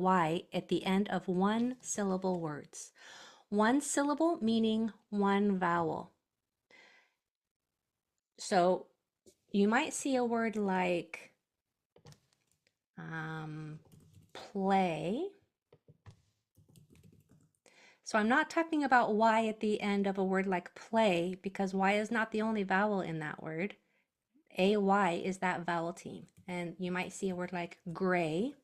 Y at the end of one syllable words. One syllable meaning one vowel. So you might see a word like play. So I'm not talking about Y at the end of a word like play because Y is not the only vowel in that word. AY is that vowel team. And you might see a word like gray.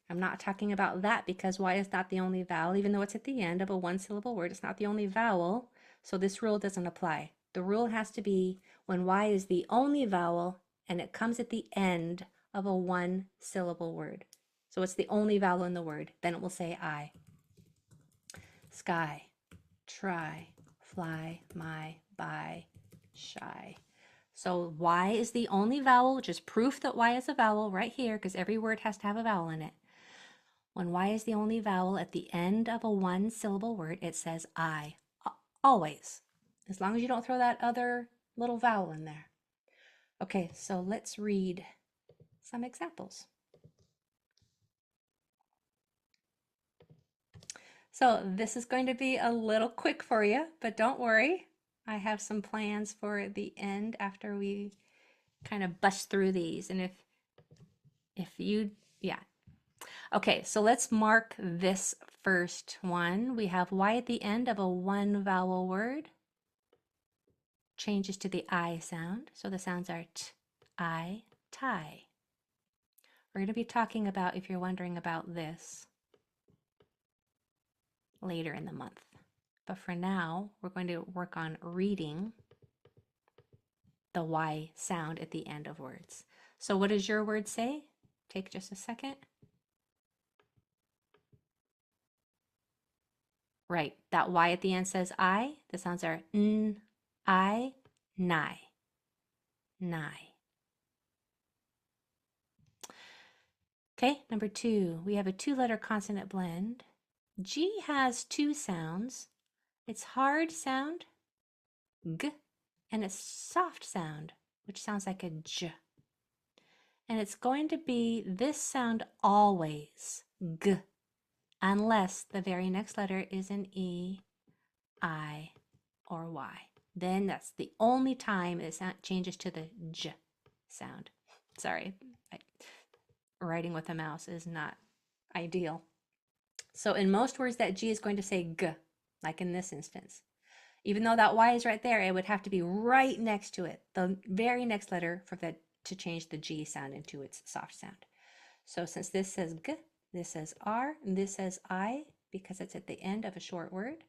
I'm not talking about that because Y is not the only vowel, even though it's at the end of a one-syllable word. It's not the only vowel, so this rule doesn't apply. The rule has to be when Y is the only vowel and it comes at the end of a one-syllable word. So it's the only vowel in the word. Then it will say I. Sky, try, fly, my, buy, shy. So Y is the only vowel, which is proof that Y is a vowel right here because every word has to have a vowel in it. When Y is the only vowel at the end of a one-syllable word, it says I. Always. As long as you don't throw that other little vowel in there. Okay, so let's read some examples. So this is going to be a little quick for you, but don't worry. I have some plans for the end after we kind of bust through these. And if you, yeah. Okay, so let's mark this first one. We have Y at the end of a one vowel word. Changes to the I sound. So the sounds are t, I, tie. We're going to be talking about, if you're wondering about this, later in the month. But for now, we're going to work on reading the Y sound at the end of words. So what does your word say? Take just a second. Right, that Y at the end says I. The sounds are n, I, nigh, nigh. Okay, number 2, we have a 2-letter consonant blend. G has 2 sounds. It's hard sound, g, and it's soft sound, which sounds like a j. And it's going to be this sound always, g, unless the very next letter is an E, I, or Y. Then that's the only time it changes to the j sound. Sorry, writing with a mouse is not ideal. So in most words, that G is going to say g, like in this instance. Even though that Y is right there, it would have to be right next to it, the very next letter for that to change the G sound into its soft sound. So since this says g, this says R, and this says I, because it's at the end of a short word,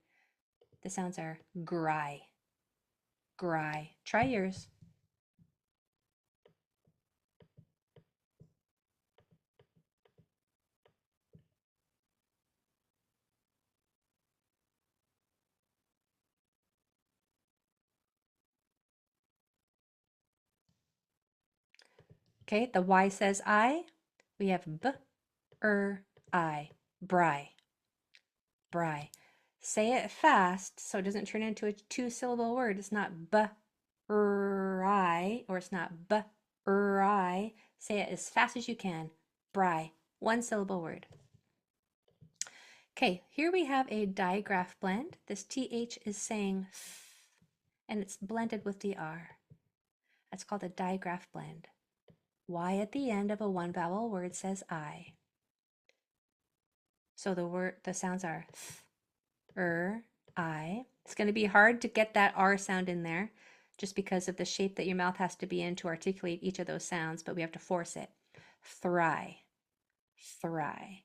the sounds are gry, gry. Try yours. Okay, the Y says I. We have b, I, bry, bry. Say it fast so it doesn't turn into a 2-syllable word. It's not b, I, or it's not b, I. Say it as fast as you can. Bry, 1-syllable word. Okay, here we have a digraph blend. This TH is saying th, and it's blended with the R. That's called a digraph blend. Y at the end of a one vowel word says I. So the sounds are th, I. It's going to be hard to get that R sound in there just because of the shape that your mouth has to be in to articulate each of those sounds, but we have to force it. Thry, thry.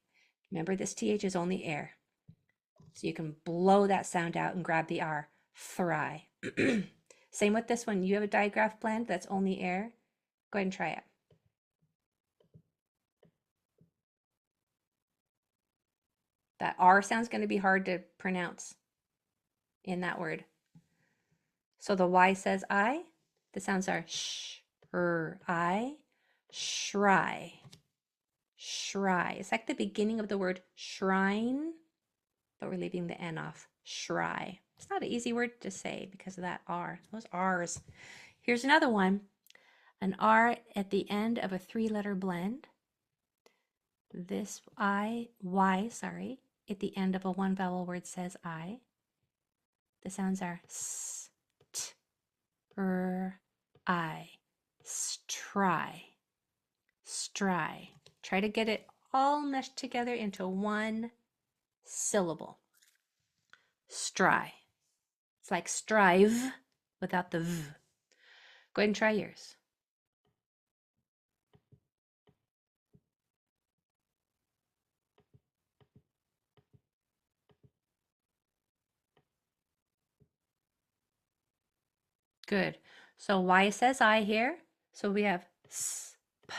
Remember, this TH is only air. So you can blow that sound out and grab the R. Thry. Same with this one. You have a digraph blend that's only air. Go ahead and try it. That R sound's going to be hard to pronounce in that word. So the Y says I. The sounds are sh, I, shry, shry. It's like the beginning of the word shrine, but we're leaving the N off. Shry. It's not an easy word to say because of that R. Those R's. Here's another one. An R at the end of a 3-letter blend. This Y, sorry, at the end of a one vowel word says I. The sounds are S, T, R, I. Stry. Stry. Try to get it all meshed together into one syllable. Stry. It's like strive without the V. Go ahead and try yours. Good. So Y says I here. So we have S, P,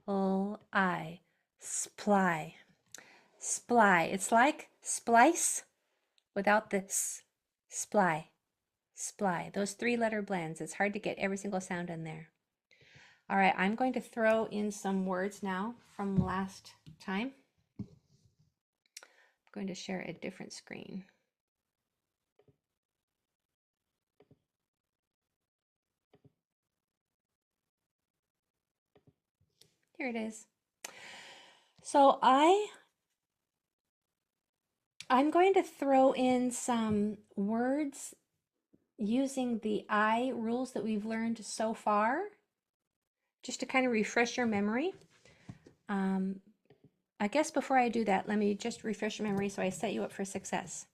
L, I. Sply. Sply. It's like splice without the S. Sply. Sply. Those three-letter blends. It's hard to get every single sound in there. All right, I'm going to throw in some words now from last time. I'm going to share a different screen. Here it is. So I'm going to throw in some words using the I rules that we've learned so far, just to kind of refresh your memory. I guess before I do that, let me just refresh your memory so I set you up for success.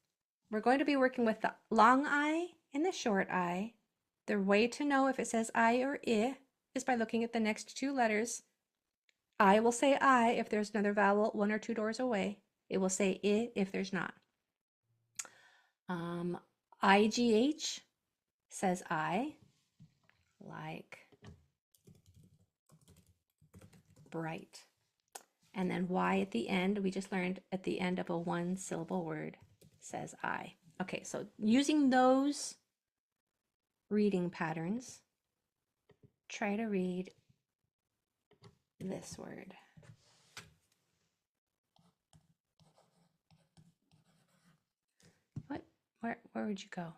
We're going to be working with the long I and the short I. The way to know if it says I or I is by looking at the next two letters. I will say I if there's another vowel one or two doors away. It will say I if there's not. IGH says I, like bright. And then Y at the end, we just learned at the end of a one syllable word says I. Okay, so using those reading patterns, try to read this word. What? Where would you go?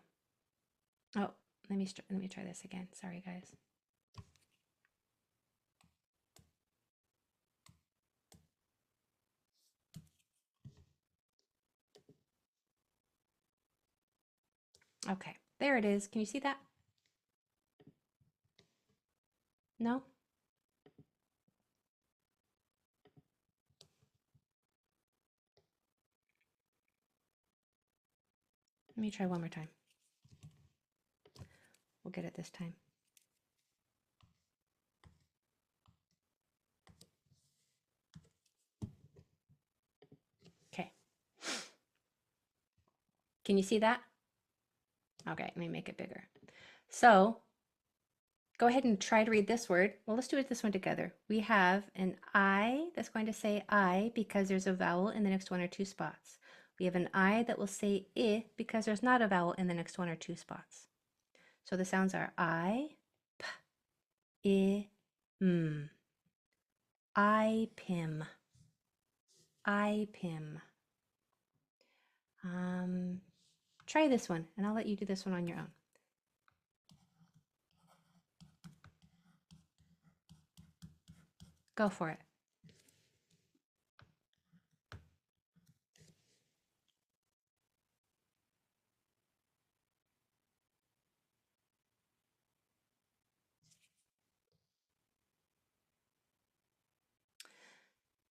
Oh, let me try this again. Sorry, guys. Okay, there it is. Can you see that? No? Let me try one more time. We'll get it this time. Okay. Can you see that? Okay, let me make it bigger. So go ahead and try to read this word. Well, let's do it this one together. We have an I that's going to say I because there's a vowel in the next one or two spots. We have an I that will say I because there's not a vowel in the next one or two spots. So the sounds are I, P, I, M. I pim. I pim. Try this one, and I'll let you do this one on your own. Go for it.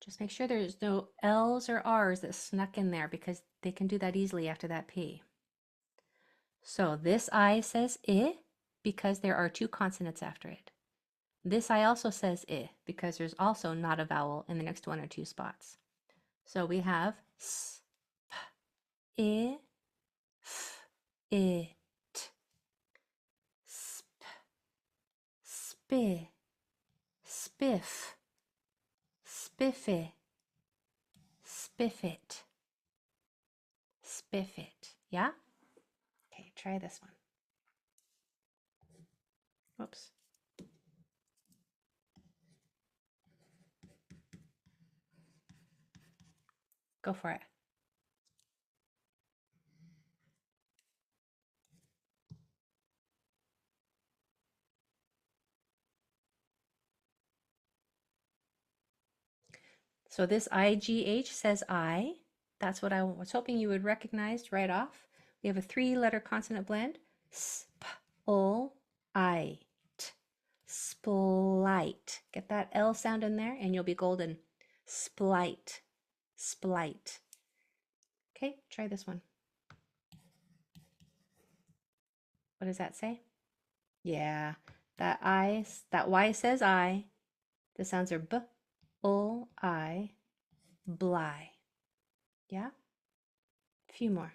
Just make sure there's no L's or R's that snuck in there because they can do that easily after that P. So this I says I because there are two consonants after it. This I also says I because there's also not a vowel in the next one or two spots. So we have S, P, I, F, I, T, Sp, Spit, Spiff, Spiffy, Spiffit, Spiffit. Yeah? Okay, try this one. Whoops. Go for it. So this IGH says I. That's what I was hoping you would recognize right off. We have a 3-letter consonant blend. S-p-l-i-t. Splite. Get that L sound in there and you'll be golden. Splite. Splite. Okay, try this one. What does that say? Yeah, that Y says I. The sounds are b, ul, I, bly. Yeah? A few more.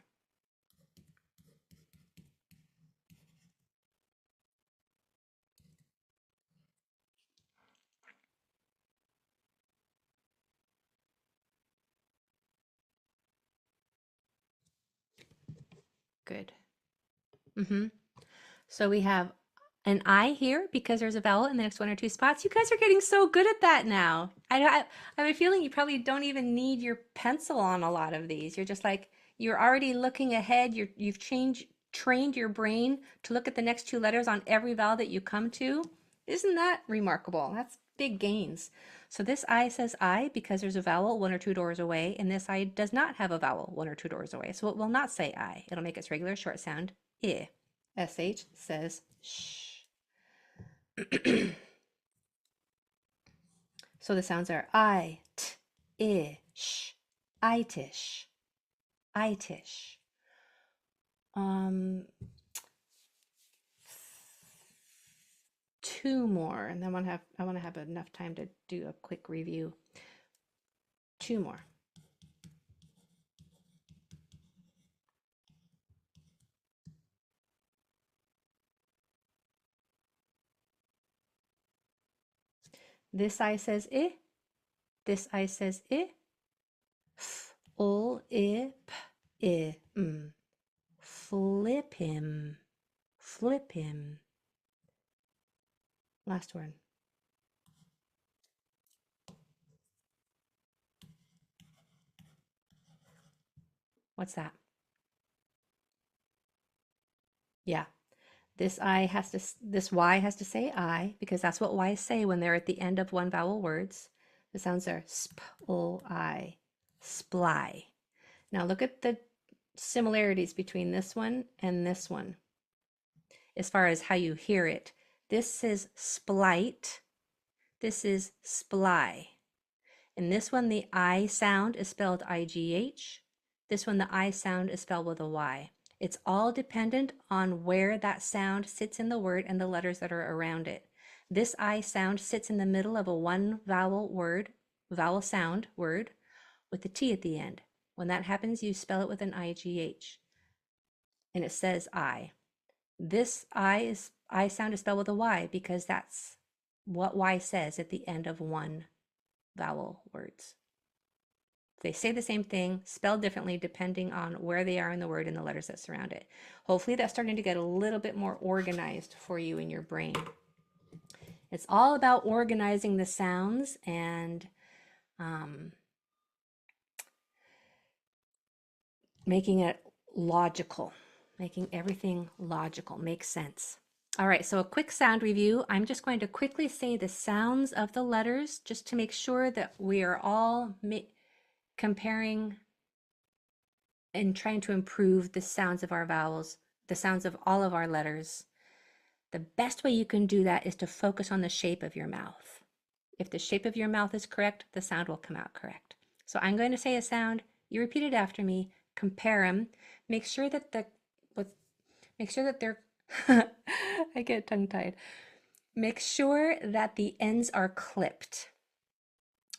Good. So we have an I here because there's a vowel in the next 1 or 2 spots. You guys are getting so good at that now. I have a feeling you probably don't even need your pencil on a lot of these. You're just like, you're already looking ahead. You've trained your brain to look at the next 2 letters on every vowel that you come to. Isn't that remarkable? That's big gains. So this I says I because there's a vowel 1 or 2 doors away, and this I does not have a vowel 1 or 2 doors away. So it will not say I. It'll make its regular short sound, I. SH says shh. So the sounds are I, t, ish, itish, itish. 2 more, and then I want to have enough time to do a quick review. 2 more. This I says I. This I says I. F, ul, I, p, I. Flip him. Flip him. Last word. What's that? Yeah. This Y has to say I because that's what Y's say when they're at the end of one vowel words. The sounds are sp, ul, I, sply. Now look at the similarities between this one and this one as far as how you hear it. This is splite. This is sply. In this one, the I sound is spelled IGH. This one, the I sound is spelled with a Y. It's all dependent on where that sound sits in the word and the letters that are around it. This I sound sits in the middle of a 1 vowel sound word with a T at the end. When that happens, you spell it with an IGH. And it says I. This I sound is spelled with a Y because that's what Y says at the end of 1 vowel words. They say the same thing, spelled differently depending on where they are in the word and the letters that surround it. Hopefully that's starting to get a little bit more organized for you in your brain. It's all about organizing the sounds and making it logical, making everything logical, make sense. All right, so a quick sound review. I'm just going to quickly say the sounds of the letters just to make sure that we are all comparing and trying to improve the sounds of our vowels, the sounds of all of our letters. The best way you can do that is to focus on the shape of your mouth. If the shape of your mouth is correct, the sound will come out correct. So I'm going to say a sound, you repeat it after me, compare them, make sure that they're, I get tongue-tied. Make sure that the ends are clipped.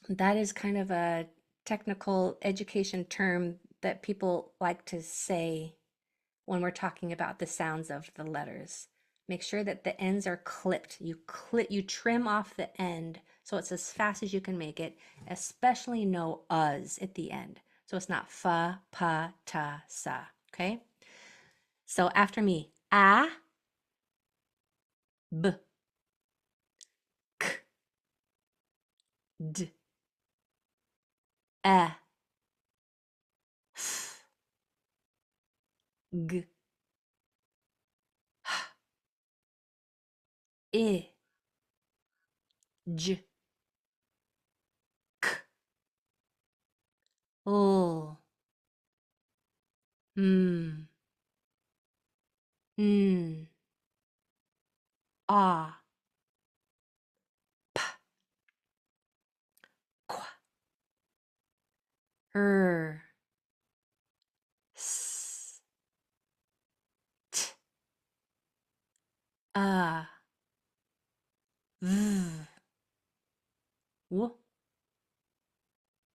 That is kind of a technical education term that people like to say when we're talking about the sounds of the letters. Make sure that the ends are clipped. You trim off the end so it's as fast as you can make it, especially no uhs at the end. So it's not fa, pa, ta, sa, okay? So after me, a, b, k, d, e, f, g, h, I, j, k, L, M, N, A, P, Qu, R, S, T, A, V, W,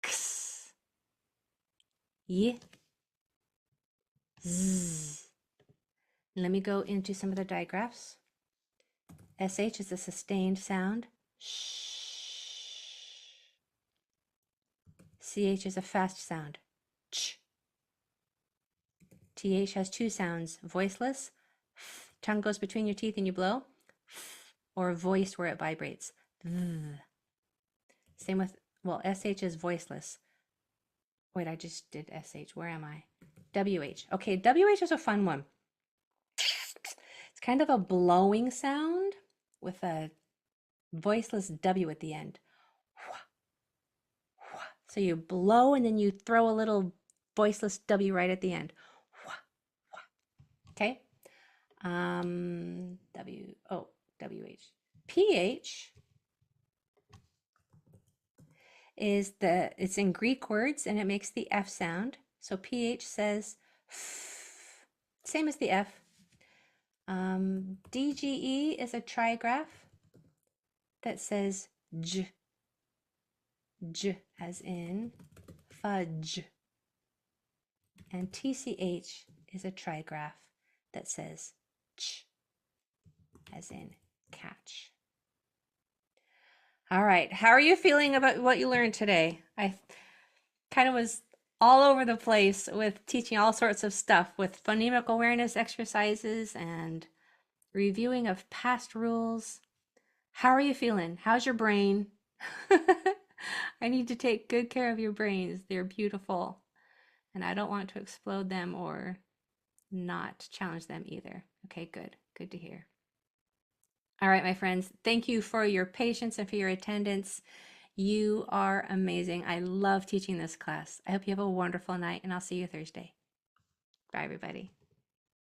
X, Y, Z. Let me go into some of the digraphs. SH is a sustained sound. Sh. CH is a fast sound. Ch. TH has two sounds, voiceless. Tongue goes between your teeth and you blow. Or voiced where it vibrates. Same with, well, SH is voiceless. Wait, I just did SH. Where am I? WH. Okay, WH is a fun one. It's kind of a blowing sound with a voiceless W at the end. So you blow and then you throw a little voiceless W right at the end. Okay? WH. PH is it's in Greek words and it makes the F sound. So PH says f, same as the F. DGE is a trigraph that says J, J as in fudge. And TCH is a trigraph that says ch, as in catch. All right, how are you feeling about what you learned today? I kind of was all over the place with teaching all sorts of stuff with phonemic awareness exercises and reviewing of past rules. How are you feeling? How's your brain? I need to take good care of your brains. They're beautiful. And I don't want to explode them or not challenge them either. Okay, good. Good to hear. All right, my friends, thank you for your patience and for your attendance. You are amazing. I love teaching this class. I hope you have a wonderful night, and I'll see you Thursday. Bye, everybody.